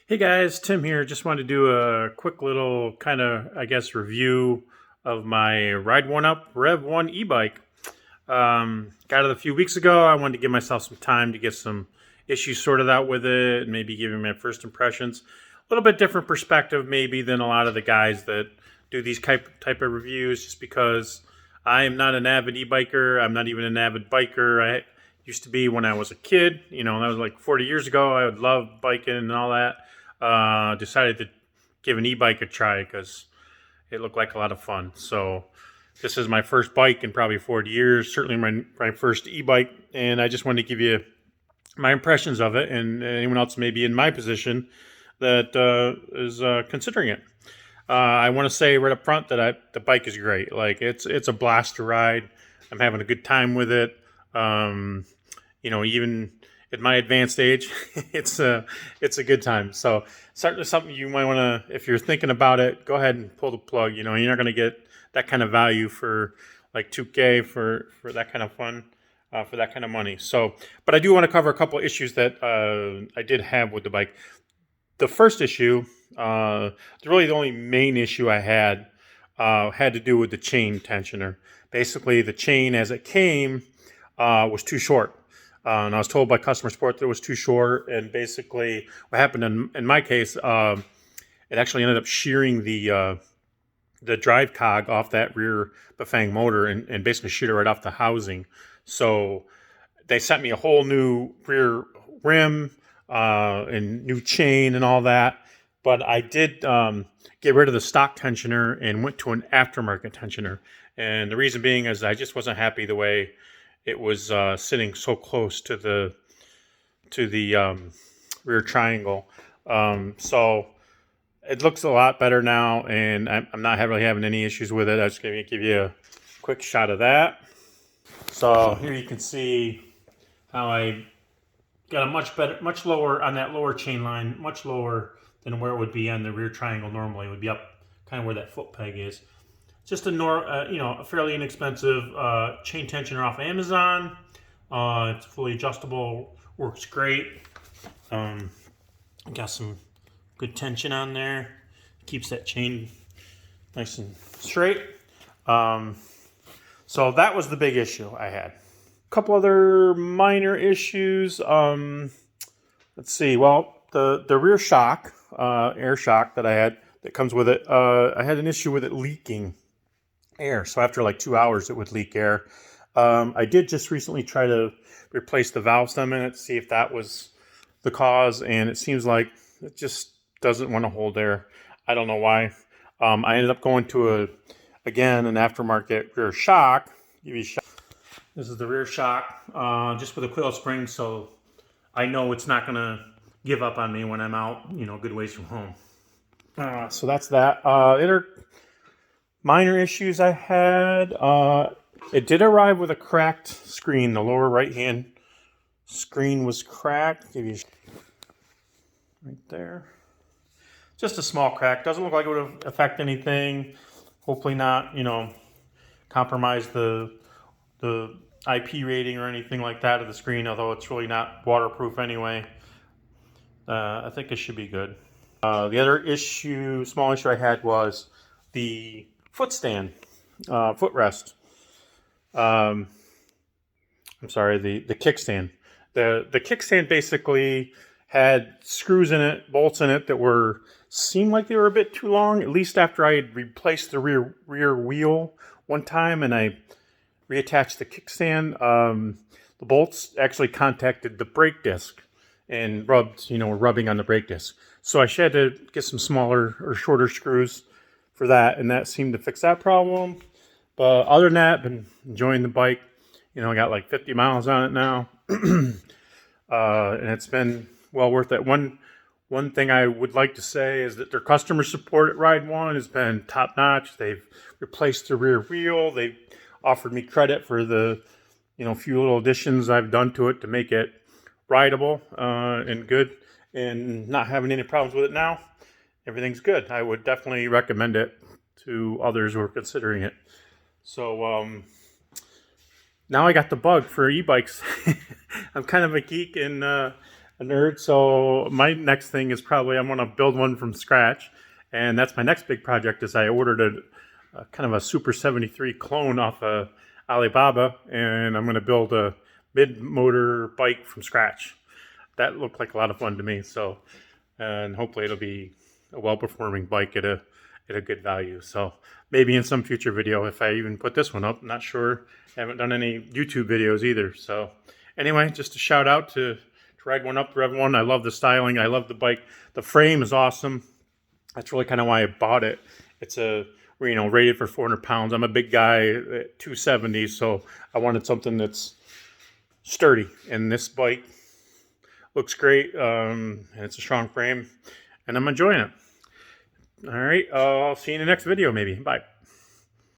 Hey guys, Tim here. Just wanted to do a quick little kind of, review of my Ride1Up Revv 1 e-bike. Got it a few weeks ago. I wanted to give myself some time to get some issues sorted out with it and maybe give you my first impressions. A little bit different perspective maybe than a lot of the guys that do these type of reviews, just because I am not an avid e-biker. I'm not even an avid biker. I used to be when I was a kid. That was like 40 years ago. I would love biking and all that. Decided to give an e-bike a try because it looked like a lot of fun. So this is my first bike in probably 40 years, certainly my first e-bike, and I just wanted to give you my impressions of it and anyone else maybe in my position that is considering it. I want to say right up front that the bike is great. Like it's a blast to ride. I'm having a good time with it. Even at my advanced age, it's a good time. So certainly something you might want to, if you're thinking about it, go ahead and pull the plug. You're not going to get that kind of value for like 2K for that kind of fun, for that kind of money. So, but I do want to cover a couple of issues that I did have with the bike. The first issue, really the only main issue I had to do with the chain tensioner. Basically, the chain as it came was too short. And I was told by customer support that it was too short. And basically, what happened in my case, it actually ended up shearing the drive cog off that rear Bafang motor and basically sheared it right off the housing. So they sent me a whole new rear rim and new chain and all that. But I did get rid of the stock tensioner and went to an aftermarket tensioner. And the reason being is I just wasn't happy the way it was sitting so close to the rear triangle. So it looks a lot better now, and I'm not really having any issues with it. I'm just going to give you a quick shot of that. So here you can see how I got a much lower on that lower chain line, much lower than where it would be on the rear triangle normally. It would be up kind of where that foot peg is. Just a fairly inexpensive chain tensioner off Amazon. It's fully adjustable, works great. Got some good tension on there. Keeps that chain nice and straight. So that was the big issue I had. A couple other minor issues. Let's see. Well, the rear shock, air shock that I had that comes with it, I had an issue with it leaking air. So after like 2 hours, it would leak air. I did just recently try to replace the valve stem in it to see if that was the cause, and it seems like it just doesn't want to hold air. I don't know why. I ended up going to an aftermarket rear shock. This is the rear shock, just with a coil spring, so I know it's not going to give up on me when I'm out, good ways from home. So that's that. Minor issues I had. It did arrive with a cracked screen. The lower right-hand screen was cracked. Give you right there. Just a small crack. Doesn't look like it would affect anything. Hopefully not, compromise the IP rating or anything like that of the screen, although it's really not waterproof anyway. I think it should be good. The other small issue I had was the footstand, footrest. I'm sorry, the kickstand. The kickstand basically had screws in it, bolts in it that seemed like they were a bit too long. At least after I had replaced the rear wheel one time and I reattached the kickstand, the bolts actually contacted the brake disc and rubbing on the brake disc. So I had to get some smaller or shorter screws for that, and that seemed to fix that problem. But other than that, been enjoying the bike. I got like 50 miles on it now, and it's been well worth it. One thing I would like to say is that their customer support at Ride1 has been top notch. They've replaced the rear wheel. They've offered me credit for the few little additions I've done to it to make it rideable and good, and not having any problems with it now. Everything's good. I would definitely recommend it to others who are considering it. So now I got the bug for e-bikes. I'm kind of a geek, and a nerd. So my next thing is probably I'm going to build one from scratch. And that's my next big project is I ordered a kind of a Super 73 clone off of Alibaba. And I'm going to build a mid-motor bike from scratch. That looked like a lot of fun to me. So, and hopefully it'll be a well-performing bike at a good value. So maybe in some future video, if I even put this one up, I'm not sure. I haven't done any YouTube videos either. So anyway, just a shout out to Ride1Up Revv. I love the styling. I love the bike. The frame is awesome. That's really kind of why I bought it. It's rated for 400 pounds. I'm a big guy at 270, so I wanted something that's sturdy. And this bike looks great, and it's a strong frame, and I'm enjoying it. All right, I'll see you in the next video maybe. Bye.